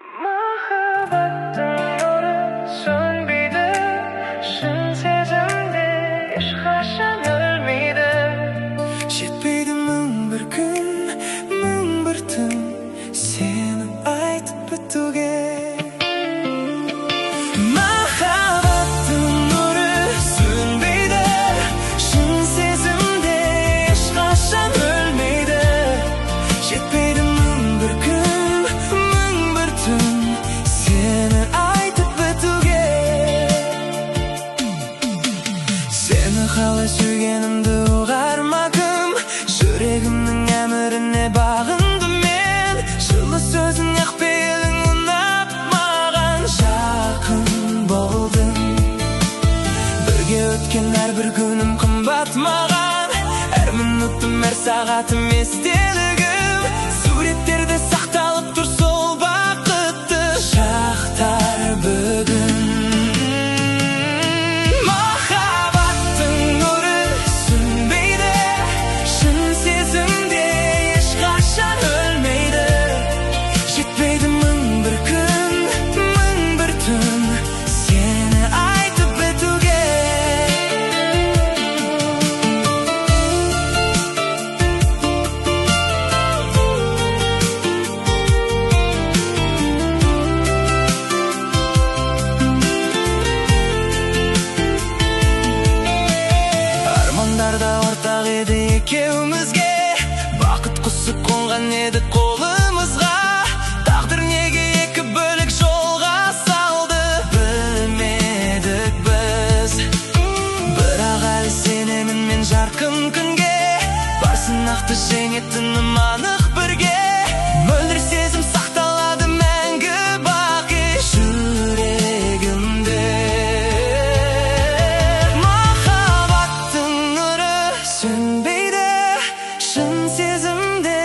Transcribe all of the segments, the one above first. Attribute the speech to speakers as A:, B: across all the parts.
A: Махаббаттың нұры сөнбейді, шын сезімде ешқашан өлмейді.
B: Жетпейді мың бір күн, мың бір түн сені айтып бітуге. Махаббаттың нұры сөнбейді, шын сезімде ешқашан өлмейді. Жетпейді мың бір күн, мың бір түн сені айтып бітуге. Сені қалай сүйгенімді ұғар ма кім? Жүрегімнің әміріне бағындым мен. Жылы сөзің ақ пейілің ұнап маған. Жақын болдың, бірге өткен әрбір күнім қымбат маған. Әр минутым, әр сағатым естелігім. Суреттерде сақталып тұр сол бақытты шақтар бүгін. Махаббаттың нұры сөнбейді, шын сезімде ешқашан өлмейді. Жетпейді мың бір күн, мың бір түн сені айтып бітуге. Армандарда ортақ еді екеумізге, бақыт құсы қонған еді қолымызға. Тағдыр неге екі бөлік жолға салды, білмедік біз. Бірақ әлі сенемін мен жарқын күнге, бар сынақты жеңетінім анық бірге. Мөлдір сезім сақталады мәңгі бақи жүрегімде. Махаббаттың нұры сөнбейді, шын сезімде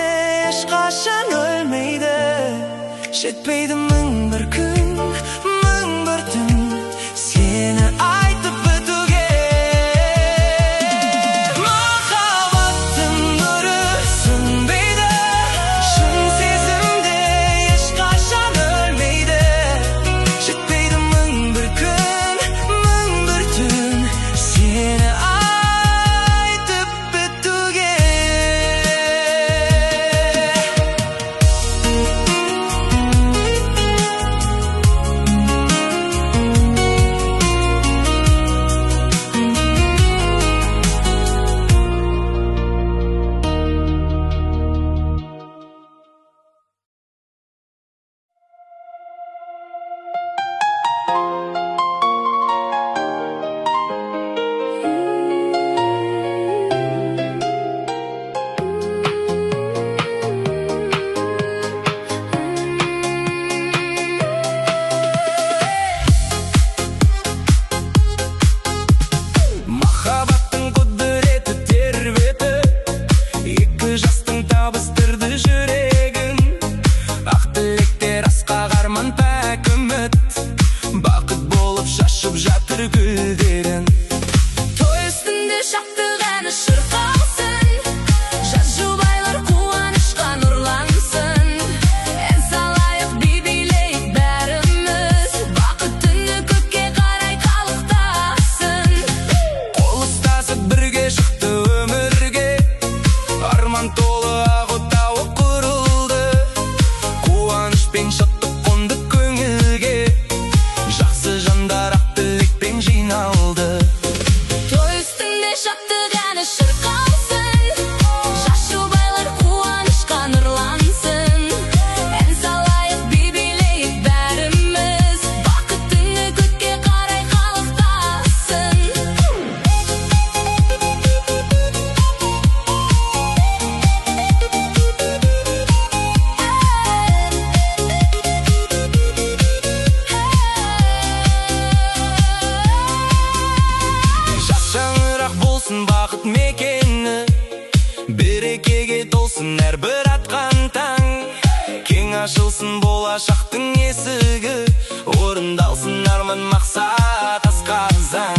B: ешқашан өлмейді. Жетпейді мың бір күн, мың бір түн сені айтып бітуге. Махаббаттың нұры сөнбейді, шын сезімде ешқашан өлмейді. Жетпейді мың бір күн, мың бір түн сені айтып бітуге. Махаббаттың құдіреті тербеті, екі жастың табыстырды жүрегін. Ақ тілектер, асқақ арман, пәк үміт, бақыт болып шашып жатыр гүлдерін. Той үстінде шаттық әні шырқалсын, жас жұбайлар қуанышқа нұрлансын. Ән салайық, би билейік бәріміз, бақыт түні көкке қарай қалықтасын. Қол ұстасып бірге шықты өмірге, арман толы ақ отауы құрылды. Қуаныш пен шаттық қонды көңілге, жақсы жандар ақ тілекпен жиналды. Той үстінде шаттық әні шырқалсын, жас жұбайлар қуанышқа нұрлансын. Ән салайық, би билейік бәріміз, бақыт түні көкке қарай қалықтасын. Жас шаңырақ болсын бақыт мекені, берекеге толсын әрбір атқан таң. Кең ашылсын болашақтың есігі, орындалсын арман, мақсат, асқақ заң.